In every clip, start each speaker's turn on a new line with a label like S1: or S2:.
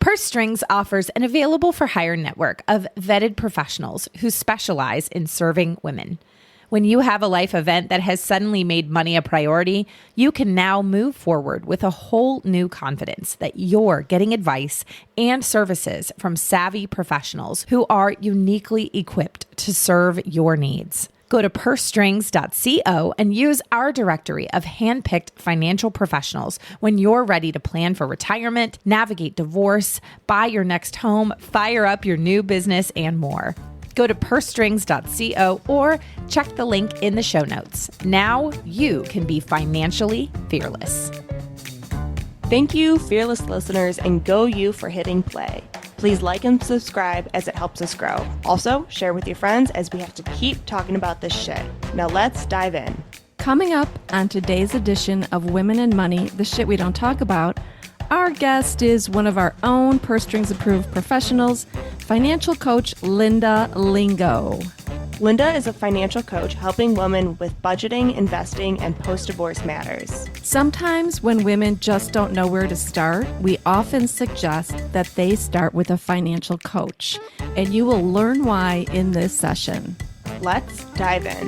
S1: Purse Strings offers an available for hire network of vetted professionals who specialize in serving women. When you have a life event that has suddenly made money a priority, you can now move forward with a whole new confidence that you're getting advice and services from savvy professionals who are uniquely equipped to serve your needs. Go to pursestrings.co and use our directory of handpicked financial professionals when you're ready to plan for retirement, navigate divorce, buy your next home, fire up your new business, and more. Go to pursestrings.co or check the link in the show notes. Now you can be financially fearless.
S2: Thank you, fearless listeners, and go you for hitting play. Please like and subscribe as it helps us grow. Also, share with your friends as we have to keep talking about this shit. Now let's dive in.
S3: Coming up on today's edition of Women and Money, the shit we don't talk about, our guest is one of our own Purse Strings approved professionals, financial coach Linda Lingo.
S2: Linda is a financial coach helping women with budgeting, investing, and post-divorce matters.
S3: Sometimes when women just don't know where to start, we often suggest that they start with a financial coach, and you will learn why in this session.
S2: Let's dive in.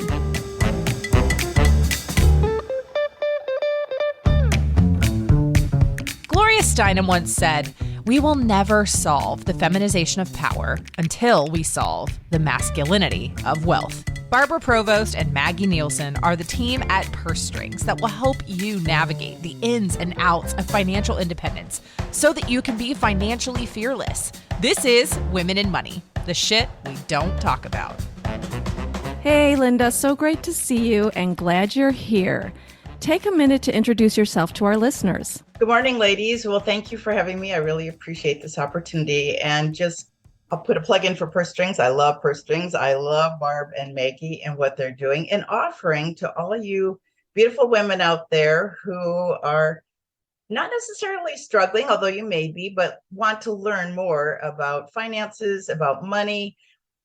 S1: Gloria Steinem once said, "We will never solve the feminization of power until we solve the masculinity of wealth." Barbara Provost and Maggie Nielsen are the team at Purse Strings that will help you navigate the ins and outs of financial independence so that you can be financially fearless. This is Women in Money, the shit we don't talk about.
S3: Hey, Linda, so great to see you and glad you're here. Take a minute to introduce yourself to our listeners.
S4: Good morning, ladies. Well, thank you for having me. I really appreciate this opportunity. And I'll put a plug in for Purse Strings. I love Purse Strings. I love Barb and Maggie and what they're doing and offering to all of you beautiful women out there who are not necessarily struggling, although you may be, but want to learn more about finances, about money,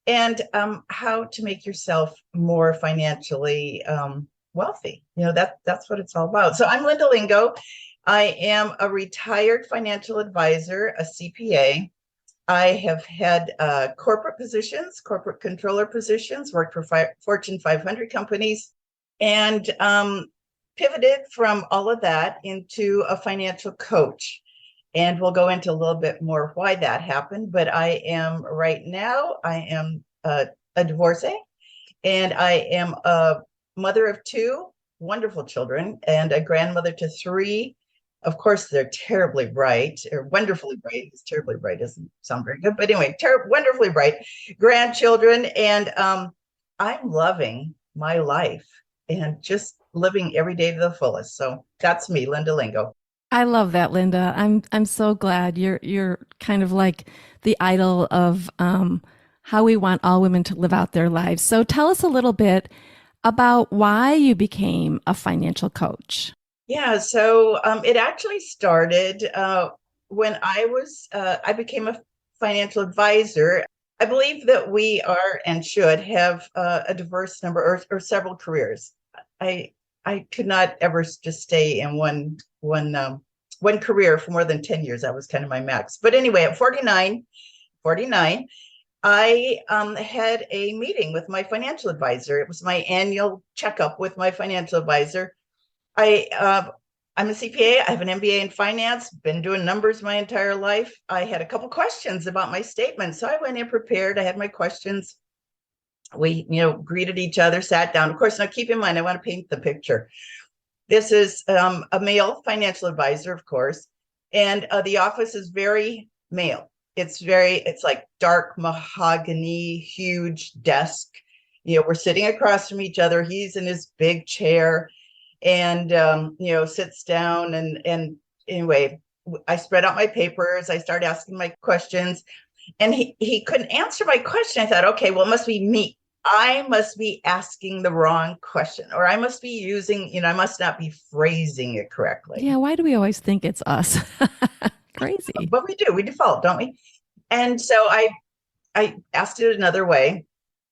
S4: and how to make yourself more financially wealthy. That's what it's all about. So I'm Linda Lingo. I am a retired financial advisor, a CPA. I have had corporate positions, corporate controller positions, worked for Fortune 500 companies, and pivoted from all of that into a financial coach. And we'll go into a little bit more why that happened. But I am a divorcee, and I am a mother of two wonderful children and a grandmother to three. Of course, they're terribly bright, or wonderfully bright. Because terribly bright doesn't sound very good. But anyway, wonderfully bright grandchildren. And I'm loving my life and just living every day to the fullest. So that's me, Linda Lingo.
S3: I love that, Linda. I'm so glad you're kind of like the idol of how we want all women to live out their lives. So tell us a little bit about why you became a financial coach.
S4: Yeah, so it actually started when I became a financial advisor. I believe that we are and should have a diverse number or several careers. I could not ever just stay in one career for more than 10 years. That was kind of my max. But anyway, at 49, I had a meeting with my financial advisor. It was my annual checkup with my financial advisor. I'm a CPA. I have an MBA in finance, been doing numbers my entire life. I had a couple questions about my statement. So I went in prepared. I had my questions. We, greeted each other, sat down. Of course, now keep in mind, I want to paint the picture. This is a male financial advisor, of course. And the office is very male. It's like dark mahogany, huge desk. We're sitting across from each other. He's in his big chair. And, sits down and anyway, I spread out my papers. I started asking my questions and he couldn't answer my question. I thought, okay, well, it must be me. I must be asking the wrong question, or I must be using, I must not be phrasing it correctly.
S3: Yeah. Why do we always think it's us? Crazy.
S4: But we do, we default, don't we? And so I asked it another way.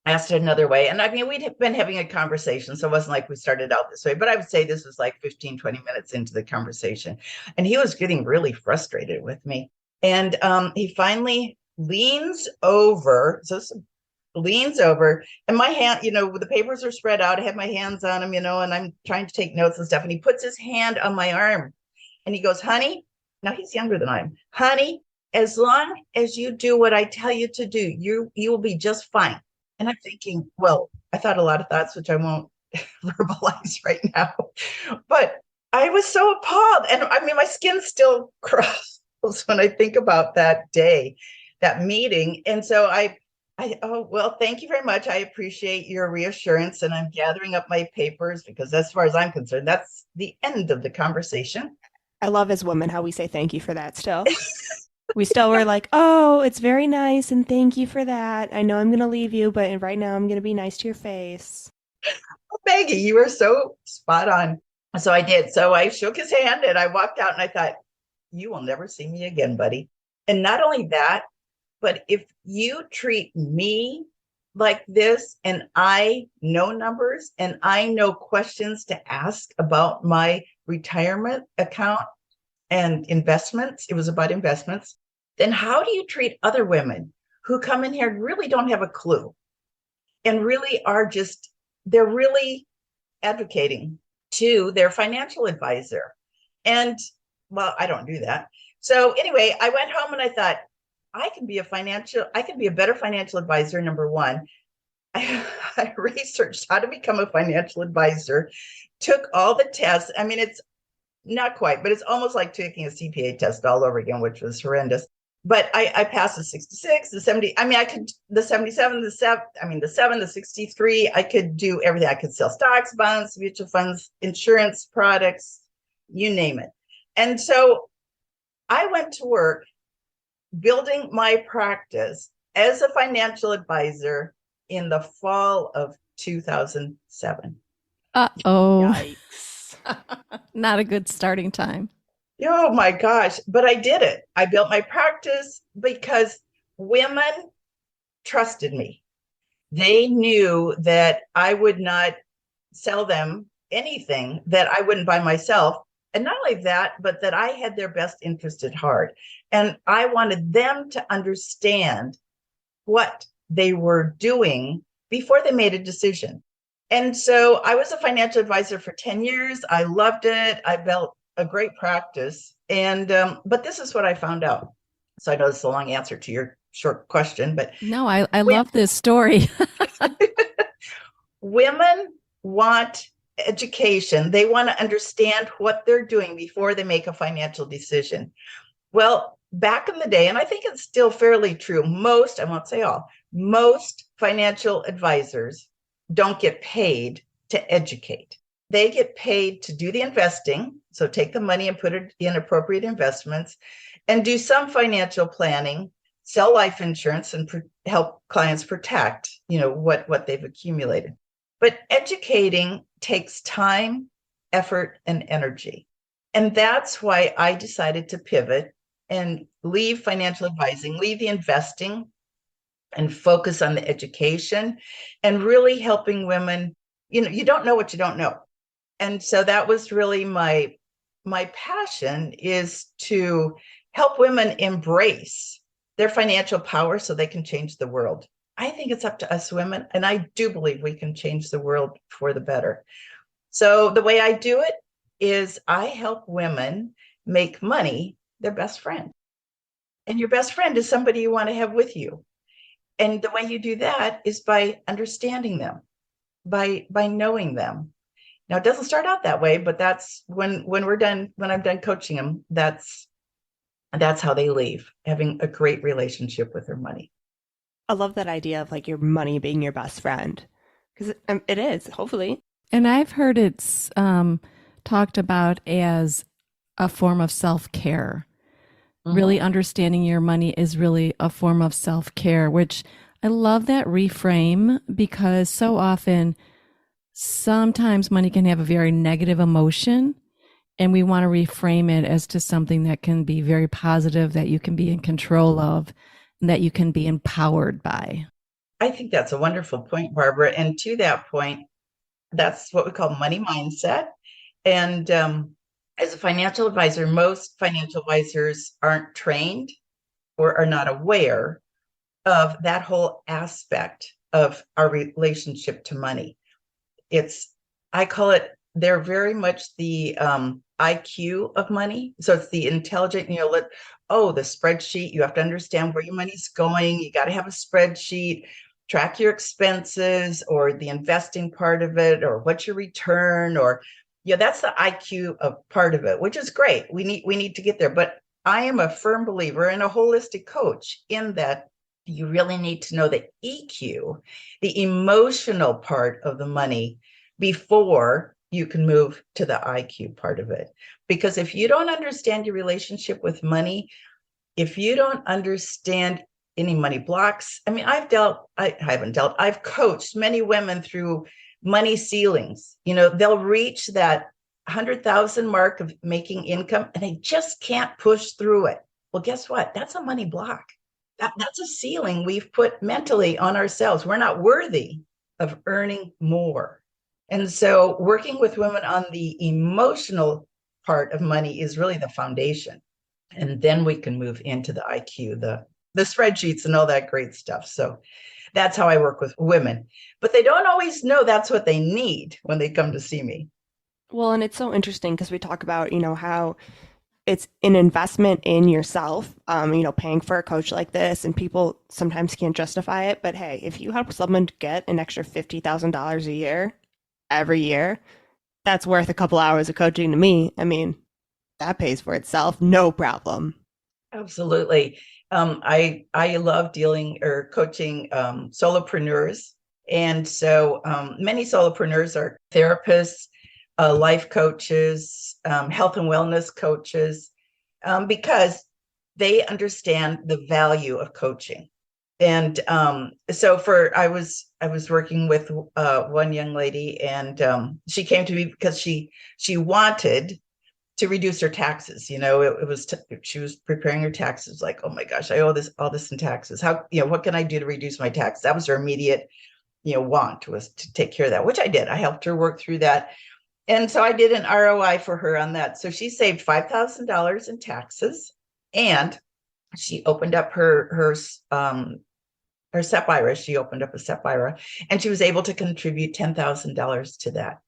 S4: And I mean, we'd been having a conversation, so it wasn't like we started out this way, but I would say this was like 15, 20 minutes into the conversation. And he was getting really frustrated with me. And he finally leans over. Leans over, and my hand, the papers are spread out. I have my hands on him, and I'm trying to take notes and stuff. And he puts his hand on my arm and he goes, honey, now he's younger than I am. Honey, as long as you do what I tell you to do, you will be just fine. And I'm thinking, well, I thought a lot of thoughts, which I won't verbalize right now. But I was so appalled. And I mean, my skin still crawls when I think about that day, that meeting. And so oh, well, thank you very much. I appreciate your reassurance, and I'm gathering up my papers because as far as I'm concerned, that's the end of the conversation.
S2: I love as women how we say thank you for that still. We still were like, oh, it's very nice and thank you for that. I know I'm going to leave you, but right now I'm going to be nice to your face.
S4: Oh, Maggie, you were so spot on. So I did. So I shook his hand and I walked out and I thought, you will never see me again, buddy. And not only that, but if you treat me like this and I know numbers and I know questions to ask about my retirement account and investments, it was about investments, then how do you treat other women who come in here and really don't have a clue and really are they're really advocating to their financial advisor? And well, I don't do that. So anyway, I went home and I thought, I can be a better financial advisor. Number one, I researched how to become a financial advisor, took all the tests. I mean, it's not quite, but it's almost like taking a CPA test all over again, which was horrendous. But I passed the 66, the 70. I mean, I could, the 77, the 7, the 63, I could do everything. I could sell stocks, bonds, mutual funds, insurance products, you name it. And so I went to work building my practice as a financial advisor in the fall of 2007.
S3: Uh-oh.
S2: Yikes.
S3: Not a good starting time.
S4: Oh my gosh. But I did it. I built my practice because women trusted me. They knew that I would not sell them anything that I wouldn't buy myself. And not only that, but that I had their best interest at heart. And I wanted them to understand what they were doing before they made a decision. And so I was a financial advisor for 10 years. I loved it. I built a great practice. And but this is what I found out. So I know this is a long answer to your short question, but
S3: no, I love this story.
S4: Women want education. They want to understand what they're doing before they make a financial decision. Well, back in the day, and I think it's still fairly true, I won't say all, most financial advisors don't get paid to educate. They get paid to do the investing, so take the money and put it in appropriate investments, and do some financial planning, sell life insurance, and help clients protect, what they've accumulated. But educating takes time, effort, and energy. And that's why I decided to pivot and leave financial advising, leave the investing, and focus on the education and really helping women. You don't know what you don't know. And so that was really my passion, is to help women embrace their financial power so they can change the world. I think it's up to us women, and I do believe we can change the world for the better. So the way I do it is I help women make money their best friend. And your best friend is somebody you want to have with you. And the way you do that is by understanding them, by knowing them. Now, it doesn't start out that way, but that's when I'm done coaching them, that's how they leave, having a great relationship with their money.
S2: I love that idea of like your money being your best friend, because it is, hopefully.
S3: And I've heard it's talked about as a form of self-care. Mm-hmm. Really understanding your money is really a form of self-care, which I love that reframe, because so often, sometimes money can have a very negative emotion, and we want to reframe it as to something that can be very positive, that you can be in control of, and that you can be empowered by.
S4: I think that's a wonderful point, Barbara. And to that point, that's what we call money mindset. And as a financial advisor, most financial advisors aren't trained or are not aware of that whole aspect of our relationship to money. I call it, they're very much the IQ of money. So it's the intelligent, the spreadsheet, you have to understand where your money's going. You got to have a spreadsheet, track your expenses or the investing part of it, or what's your return, or that's the IQ of part of it, which is great. We need to get there. But I am a firm believer and a holistic coach in that you really need to know the EQ, the emotional part of the money, before you can move to the IQ part of it. Because if you don't understand your relationship with money, if you don't understand any money blocks, I've coached many women through money ceilings. They'll reach that 100,000 mark of making income and they just can't push through it. Well, guess what? That's a money block. That's a ceiling we've put mentally on ourselves. We're not worthy of earning more. And so working with women on the emotional part of money is really the foundation. And then we can move into the IQ, the spreadsheets and all that great stuff. So that's how I work with women. But they don't always know that's what they need when they come to see me.
S2: Well, and it's so interesting because we talk about, how it's an investment in yourself, paying for a coach like this, and people sometimes can't justify it. But hey, if you help someone get an extra $50,000 a year, every year, that's worth a couple hours of coaching to me. That pays for itself, no problem.
S4: Absolutely. I love dealing or coaching solopreneurs. And so many solopreneurs are therapists, life coaches, health and wellness coaches, because they understand the value of coaching. And so I was working with one young lady, and she came to me because she wanted to reduce her taxes. She was preparing her taxes, like, oh my gosh, I owe all this in taxes. How, what can I do to reduce my taxes? That was her immediate, want, was to take care of that, which I did. I helped her work through that. And so I did an ROI for her on that. So she saved $5,000 in taxes, and she opened up her SEP IRA. She opened up a SEP IRA, and she was able to contribute $10,000 to that.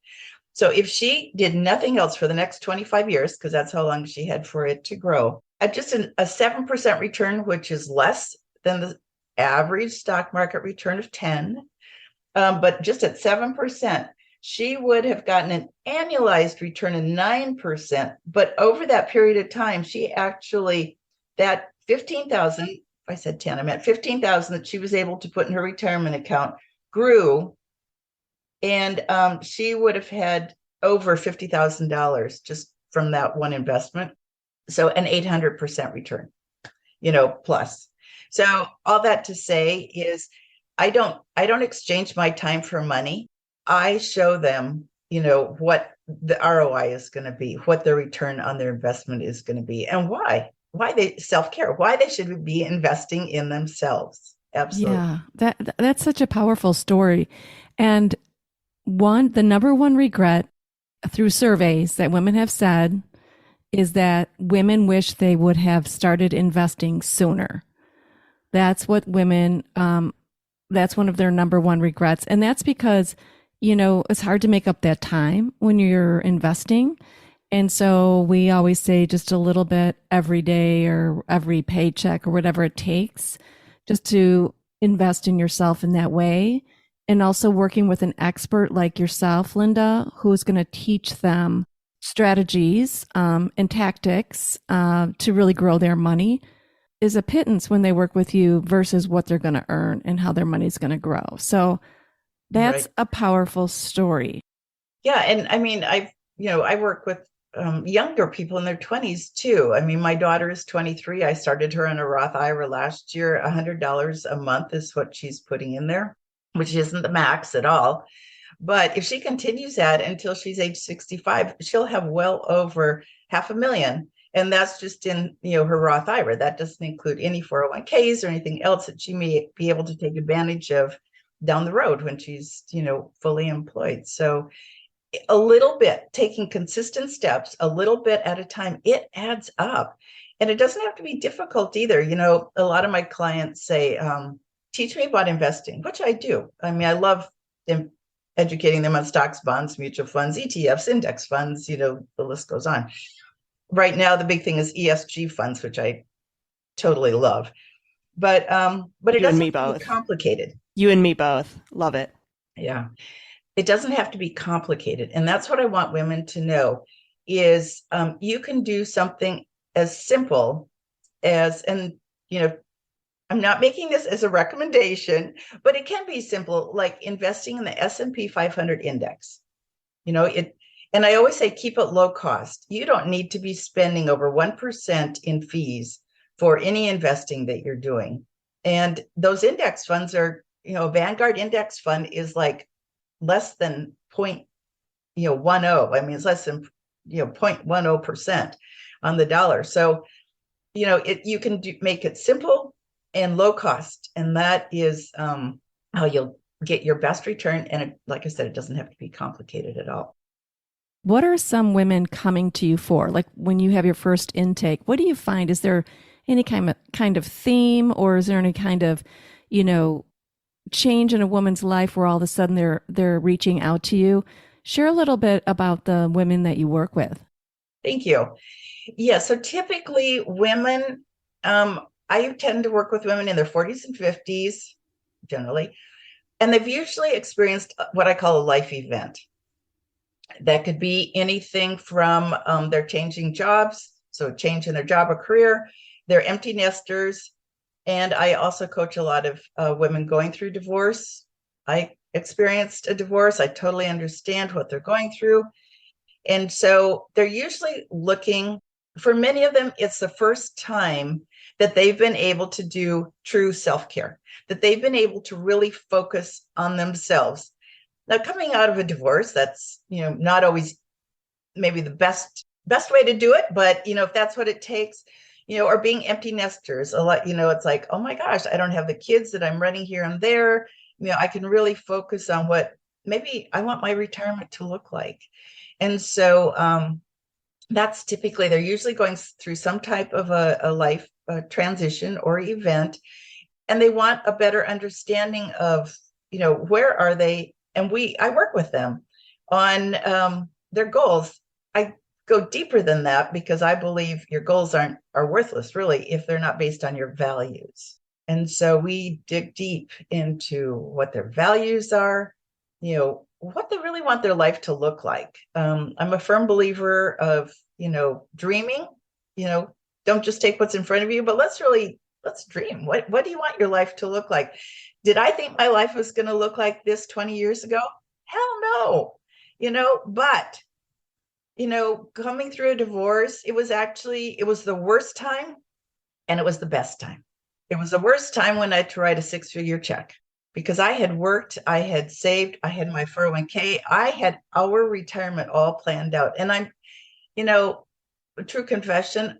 S4: So if she did nothing else for the next 25 years, because that's how long she had for it to grow, at just a 7% return, which is less than the average stock market return of 10, but just at 7%, she would have gotten an annualized return of 9%. But over that period of time, she actually, that 15,000, if I said 10, I meant 15,000 that she was able to put in her retirement account grew. And she would have had over $50,000 just from that one investment. So an 800% return, plus. So all that to say is I don't exchange my time for money. I show them, what the ROI is going to be, what their return on their investment is going to be, and why they self-care, why they should be investing in themselves. Absolutely.
S3: Yeah, that's such a powerful story. And the number one regret through surveys that women have said is that women wish they would have started investing sooner. That's what women, that's one of their number one regrets. And that's because, it's hard to make up that time when you're investing. And so we always say just a little bit every day or every paycheck or whatever it takes just to invest in yourself in that way. And also working with an expert like yourself, Linda, who's going to teach them strategies and tactics to really grow their money is a pittance when they work with you versus what they're going to earn and how their money's going to grow. So that's a powerful story.
S4: Yeah. And I work with younger people in their 20s too. My daughter is 23. I started her in a Roth IRA last year. $100 a month is what she's putting in there, which isn't the max at all. But if she continues that until she's age 65, she'll have well over $500,000. And that's just in, her Roth IRA. That doesn't include any 401ks or anything else that she may be able to take advantage of down the road when she's, fully employed. So a little bit, taking consistent steps, a little bit at a time, it adds up. And it doesn't have to be difficult either. A lot of my clients say, teach me about investing, which I do. I mean, I love educating them on stocks, bonds, mutual funds, ETFs, index funds, the list goes on. Right now, the big thing is ESG funds, which I totally love. But it doesn't have to be complicated.
S2: You and me both. Love it.
S4: Yeah. It doesn't have to be complicated. And that's what I want women to know is you can do something as simple as, and, I'm not making this as a recommendation, but it can be simple, like investing in the S&P 500 index. And I always say, keep it low cost. You don't need to be spending over 1% in fees for any investing that you're doing. And those index funds are, a Vanguard index fund is like less than 0.10. I mean, it's less than 0.10% on the dollar. So, you can make it simple and low cost, and that is how you'll get your best return. And like I said, it doesn't have to be complicated at all.
S3: What are some women coming to you for? Like when you have your first intake, what do you find? Is there any kind of theme, or is there any kind of, change in a woman's life where all of a sudden they're reaching out to you? Share a little bit about the women that you work with.
S4: Thank you. Yeah, so typically women, I tend to work with women in their 40s and 50s, generally, and they've usually experienced what I call a life event. That could be anything from they're changing jobs, so a change in their job or career, they're empty nesters, and I also coach a lot of women going through divorce. I experienced a divorce. I totally understand what they're going through. And so they're usually looking, for many of them, it's the first time that they've been able to do true self-care, that they've been able to really focus on themselves. Now, coming out of a divorce, that's, not always maybe the best way to do it, but, if that's what it takes, or being empty nesters a lot, it's like, oh my gosh, I don't have the kids that I'm running here and there. I can really focus on what maybe I want my retirement to look like. And so that's typically, they're usually going through some type of a life transition or event, and they want a better understanding of, where are they? And I work with them on their goals. I go deeper than that because I believe your goals are worthless, really, if they're not based on your values. And so we dig deep into what their values are, what they really want their life to look like. I'm a firm believer of, dreaming, don't just take what's in front of you, but let's dream. What do you want your life to look like? Did I think my life was going to look like this 20 years ago? Hell no. But, coming through a divorce, it was the worst time and it was the best time. It was the worst time when I had to write a 6-figure check because I had worked, I had saved, I had my 401k, I had our retirement all planned out. And I'm, true confession,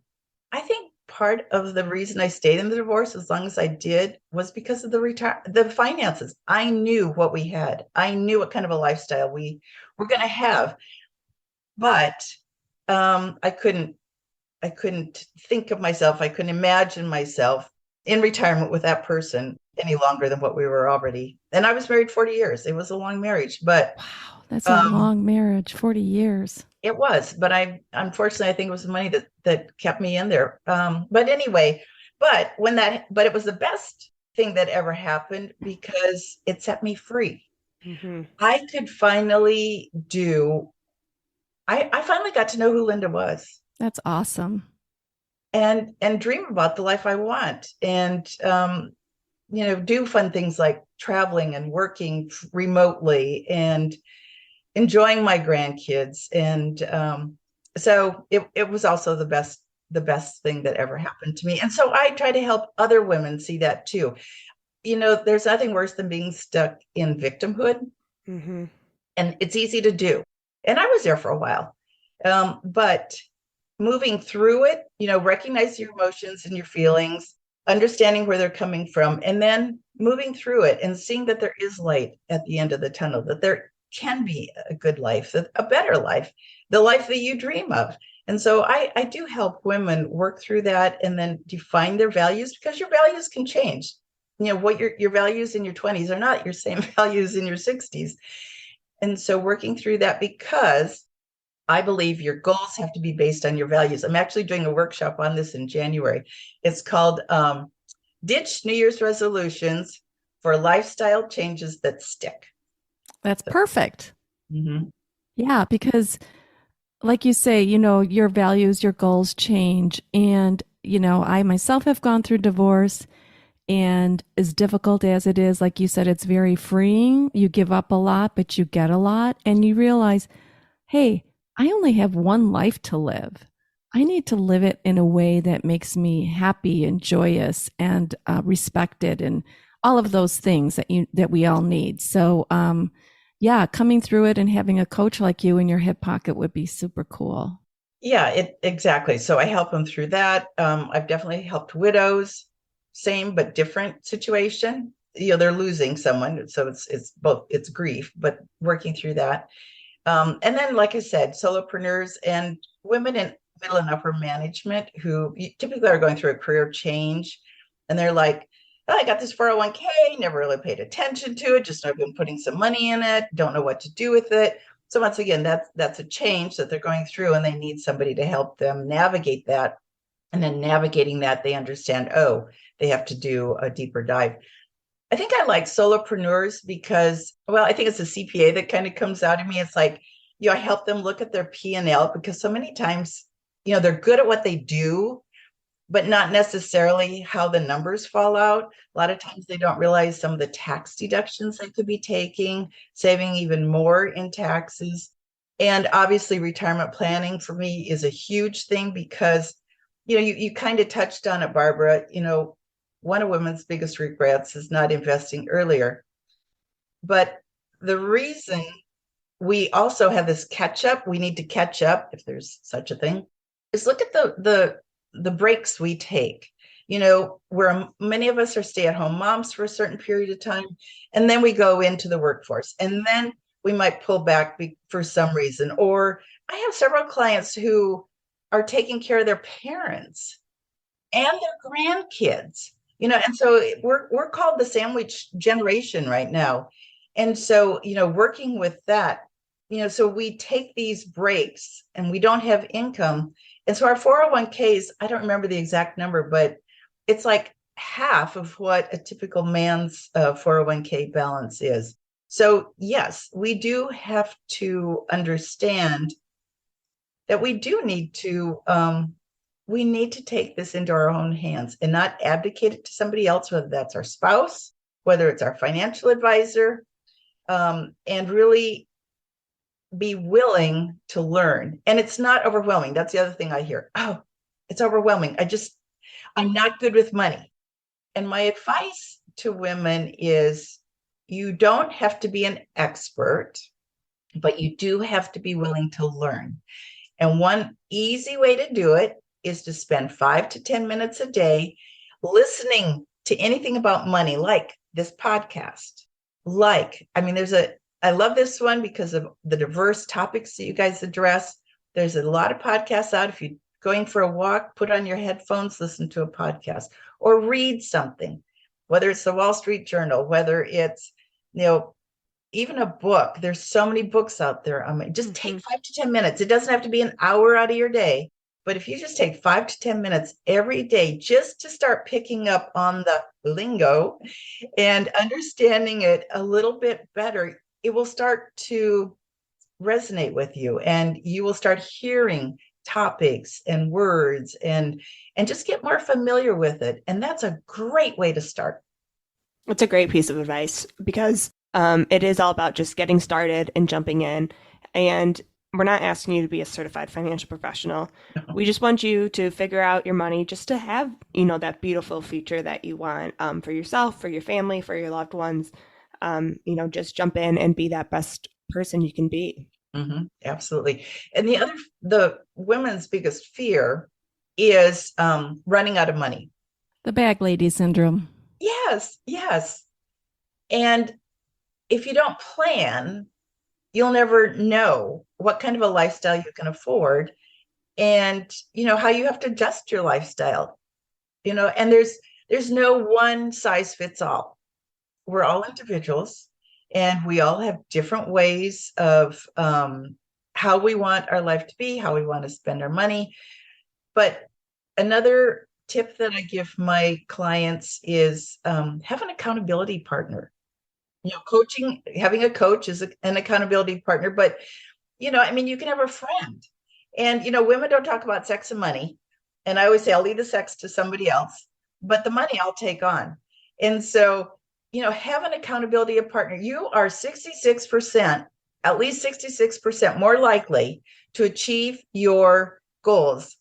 S4: I think part of the reason I stayed in the divorce as long as I did was because of the finances. I knew what we had. I knew what kind of a lifestyle we were going to have, but I couldn't think of myself. I couldn't imagine myself in retirement with that person any longer than what we were already. And I was married 40 years. It was a long marriage, but
S3: wow, that's a long marriage, 40 years.
S4: It was, but unfortunately, I think it was the money that kept me in there. But anyway, but it was the best thing that ever happened because it set me free. Mm-hmm. I could finally I finally got to know who Linda was.
S3: That's awesome.
S4: And dream about the life I want, and do fun things like traveling and working remotely and enjoying my grandkids. And so it was also the best thing that ever happened to me. And so I try to help other women see that too. There's nothing worse than being stuck in victimhood. Mm-hmm. And it's easy to do. And I was there for a while. But moving through it, recognize your emotions and your feelings, understanding where they're coming from, and then moving through it and seeing that there is light at the end of the tunnel, that there can be a good life, a better life, the life that you dream of. And so I do help women work through that and then define their values, because your values can change. What your values in your 20s are not your same values in your 60s. And so working through that, because I believe your goals have to be based on your values. I'm actually doing a workshop on this in January. It's called Ditch New Year's Resolutions for Lifestyle Changes That Stick.
S3: That's perfect.
S4: Mm-hmm.
S3: Yeah, because like you say, your values, your goals change. And, I myself have gone through divorce, and as difficult as it is, like you said, it's very freeing. You give up a lot, but you get a lot. And you realize, hey, I only have one life to live. I need to live it in a way that makes me happy and joyous and respected, and all of those things that we all need. So, yeah, coming through it and having a coach like you in your hip pocket would be super cool.
S4: Yeah, exactly. So I help them through that. I've definitely helped widows, same but different situation. They're losing someone, so it's both, it's grief, but working through that. And then, like I said, solopreneurs and women in middle and upper management who typically are going through a career change, and they're like, oh, I got this 401k, never really paid attention to it, just I've been putting some money in it, don't know what to do with it. So once again, that's a change that they're going through, and they need somebody to help them navigate that. And then navigating that, they understand, oh, they have to do a deeper dive. I think I like solopreneurs because, well, I think it's a CPA that kind of comes out of me. It's like, I help them look at their P&L, because so many times, they're good at what they do, but not necessarily how the numbers fall out. A lot of times they don't realize some of the tax deductions they could be taking, saving even more in taxes. And obviously retirement planning for me is a huge thing, because, you kind of touched on it, Barbara. One of women's biggest regrets is not investing earlier. But the reason we also have this catch up, we need to catch up, if there's such a thing, is look at the breaks we take. Where many of us are stay-at-home moms for a certain period of time, and then we go into the workforce, and then we might pull back for some reason. Or I have several clients who are taking care of their parents and their grandkids, and so we're called the sandwich generation right now. And so, working with that, so we take these breaks and we don't have income. And so our 401ks, I don't remember the exact number, but it's like half of what a typical man's 401k balance is. So yes, we do have to understand that we do need to take this into our own hands and not abdicate it to somebody else, whether that's our spouse, whether it's our financial advisor, and really be willing to learn. And it's not overwhelming. That's the other thing I hear. Oh, it's overwhelming. I'm not good with money. And my advice to women is, you don't have to be an expert, but you do have to be willing to learn. And one easy way to do it is to spend 5 to 10 minutes a day listening to anything about money, like this podcast. I love this one because of the diverse topics that you guys address. There's a lot of podcasts out. If you're going for a walk, put on your headphones, listen to a podcast, or read something, whether it's the Wall Street Journal, whether it's, even a book. There's so many books out there. Just take 5 to 10 minutes. It doesn't have to be an hour out of your day, but if you just take 5 to 10 minutes every day, just to start picking up on the lingo and understanding it a little bit better, it will start to resonate with you, and you will start hearing topics and words and just get more familiar with it. And that's a great way to start.
S2: It's a great piece of advice, because it is all about just getting started and jumping in. And we're not asking you to be a certified financial professional. We just want you to figure out your money, just to have, that beautiful future that you want, for yourself, for your family, for your loved ones. Just jump in and be that best person you can be.
S4: Mm-hmm, absolutely. And the women's biggest fear is running out of money.
S3: The bag lady syndrome.
S4: Yes. And if you don't plan, you'll never know what kind of a lifestyle you can afford. and, how you have to adjust your lifestyle, and there's no one size fits all. We're all individuals, and we all have different ways of how we want our life to be, how we want to spend our money. But another tip that I give my clients is have an accountability partner. Coaching, having a coach is an accountability partner, but you can have a friend. And women don't talk about sex and money. And I always say I'll leave the sex to somebody else, but the money I'll take on. And so, have an accountability partner. You are 66%, at least 66% more likely to achieve your goals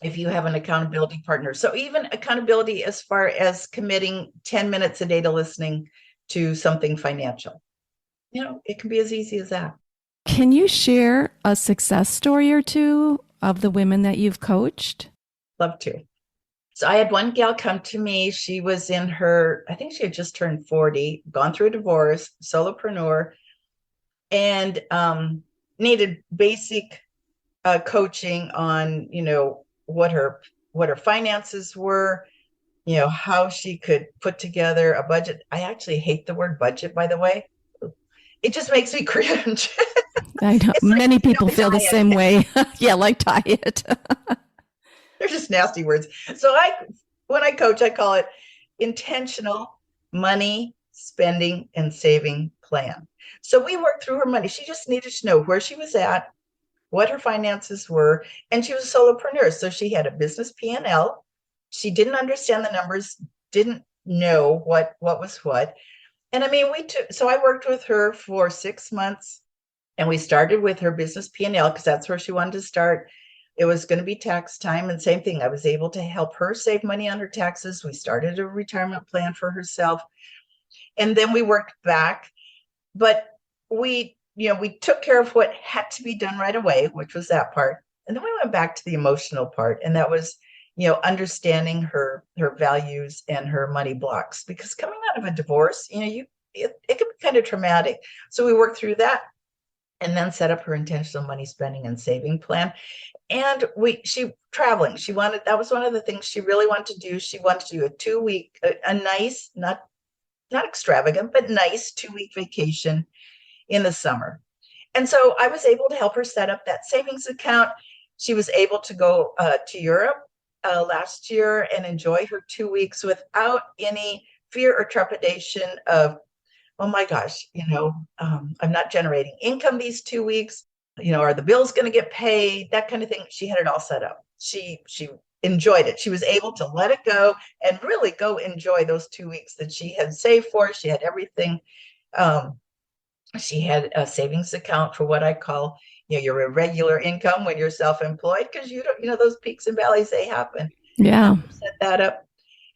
S4: if you have an accountability partner. So even accountability as far as committing 10 minutes a day to listening to something financial, it can be as easy as that.
S3: Can you share a success story or two of the women that you've coached?
S4: Love to. So I had one gal come to me. She was in I think she had just turned 40, gone through a divorce, solopreneur, and needed basic coaching on, what her finances were, how she could put together a budget. I actually hate the word budget, by the way. It just makes me cringe.
S3: I know many people feel the same way. Yeah, like diet.
S4: They're just nasty words. So when I coach, I call it intentional money spending and saving plan. So we worked through her money. She just needed to know where she was at, what her finances were, and she was a solopreneur. So she had a business P&L. She didn't understand the numbers, didn't know what was what. And so I worked with her for 6 months, and we started with her business P&L because that's where she wanted to start. It was going to be tax time, and same thing. I was able to help her save money on her taxes. We started a retirement plan for herself, and then we worked back. But we took care of what had to be done right away, which was that part. And then we went back to the emotional part, and that was, understanding her values and her money blocks. Because coming out of a divorce, it can be kind of traumatic. So we worked through that, and then set up her intentional money spending and saving plan. And she traveling. That was one of the things she really wanted to do. She wanted to do a 2-week, a nice, not extravagant, but nice 2-week vacation in the summer. And so I was able to help her set up that savings account. She was able to go to Europe last year and enjoy her 2 weeks without any fear or trepidation of, oh my gosh, I'm not generating income these 2 weeks. Are the bills going to get paid? That kind of thing. She had it all set up. She enjoyed it. She was able to let it go and really go enjoy those 2 weeks that she had saved for. She had everything. She had a savings account for what I call, your irregular income when you're self-employed, because those peaks and valleys, they happen.
S3: Yeah.
S4: Set that up.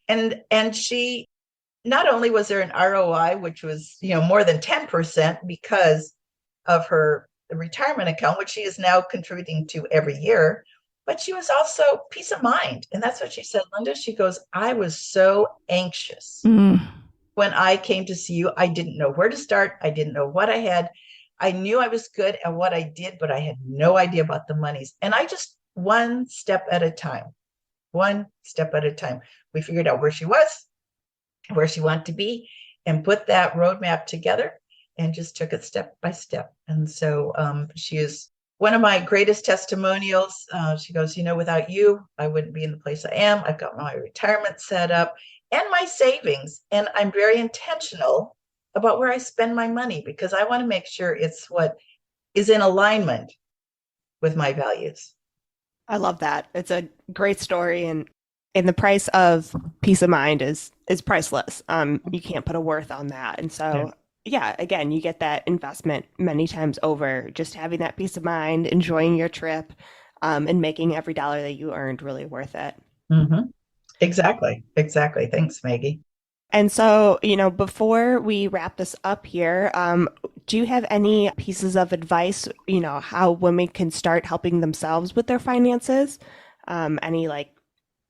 S4: And she, not only was there an ROI, which was, more than 10% because of her retirement account, which she is now contributing to every year, but she was also peace of mind. And that's what she said, Linda. She goes, I was so anxious. When I came to see you, I didn't know where to start. I didn't know what I had. I knew I was good at what I did, but I had no idea about the monies. And I just one step at a time. We figured out where she was, where she wanted to be, and put that roadmap together and just took it step by step. And so she is one of my greatest testimonials. She goes, without you, I wouldn't be in the place I am. I've got my retirement set up and my savings, and I'm very intentional about where I spend my money because I want to make sure it's what is in alignment with my values.
S2: I love that. It's a great story, and the price of peace of mind is priceless. You can't put a worth on that. And so, yeah, again, you get that investment many times over, just having that peace of mind, enjoying your trip, and making every dollar that you earned really worth it.
S4: Mm-hmm. Exactly. Thanks, Maggie.
S2: And so, before we wrap this up here, do you have any pieces of advice, how women can start helping themselves with their finances? Any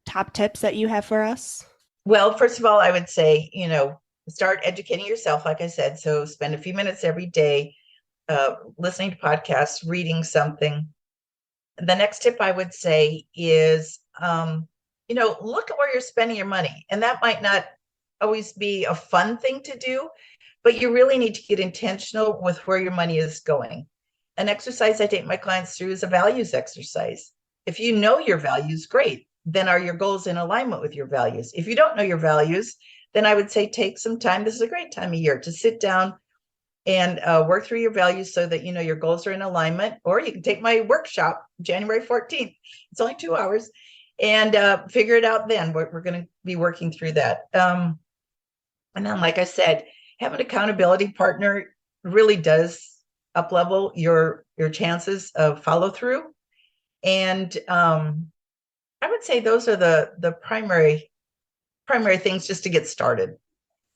S2: top tips that you have for us?
S4: Well, first of all, I would say, start educating yourself, like I said. So spend a few minutes every day listening to podcasts, reading something. the next tip I would say is, look at where you're spending your money. And that might not always be a fun thing to do, but you really need to get intentional with where your money is going. An exercise I take my clients through is a values exercise. If you know your values, great. Then are your goals in alignment with your values? If you don't know your values, then I would say take some time. This is a great time of year to sit down and work through your values so that your goals are in alignment. Or you can take my workshop January 14th. It's only 2 hours, and figure it out then. We're going to be working through that. And then, like I said, have an accountability partner really does up-level your chances of follow-through. And I would say those are the primary things just to get started.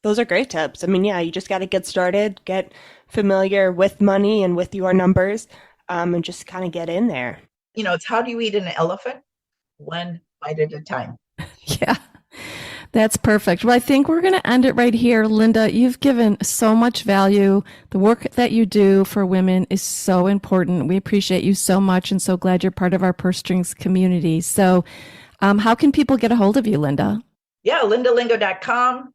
S2: Those are great tips. I mean, yeah, you just got to get started, get familiar with money and with your numbers, and just kind of get in there.
S4: It's how do you eat an elephant? One bite at a time.
S3: Yeah, that's perfect. Well, I think we're going to end it right here. Linda, you've given so much value. The work that you do for women is so important. We appreciate you so much and so glad you're part of our Purse Strings community. So how can people get a hold of you, Linda?
S4: Yeah, lindalingo.com.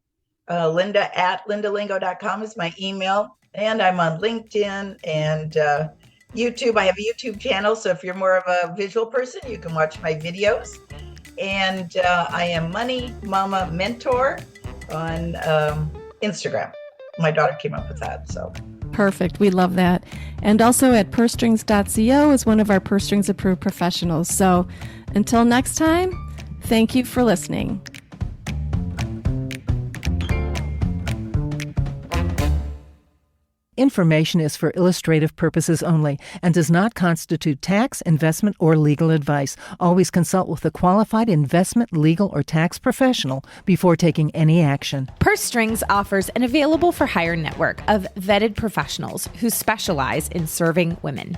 S4: Linda@lindalingo.com is my email. And I'm on LinkedIn and YouTube. I have a YouTube channel, so if you're more of a visual person, you can watch my videos. And I am Money Mama Mentor on Instagram. My daughter came up with that, so.
S3: Perfect. We love that. And also at pursestrings.co is one of our Purse Strings approved professionals. So until next time, thank you for listening.
S5: Information is for illustrative purposes only and does not constitute tax, investment, or legal advice. Always consult with a qualified investment, legal, or tax professional before taking any action.
S1: Purse Strings offers an available for hire network of vetted professionals who specialize in serving women.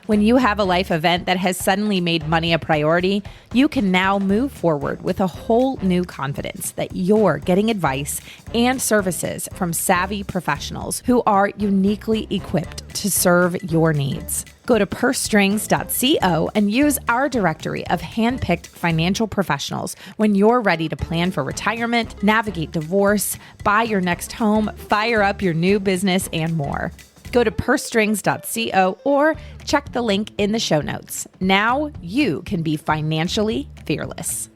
S1: When you have a life event that has suddenly made money a priority, you can now move forward with a whole new confidence that you're getting advice and services from savvy professionals who are uniquely equipped to serve your needs. Go to pursestrings.co and use our directory of handpicked financial professionals when you're ready to plan for retirement, navigate divorce, buy your next home, fire up your new business, and more. Go to pursestrings.co or check the link in the show notes. Now you can be financially fearless.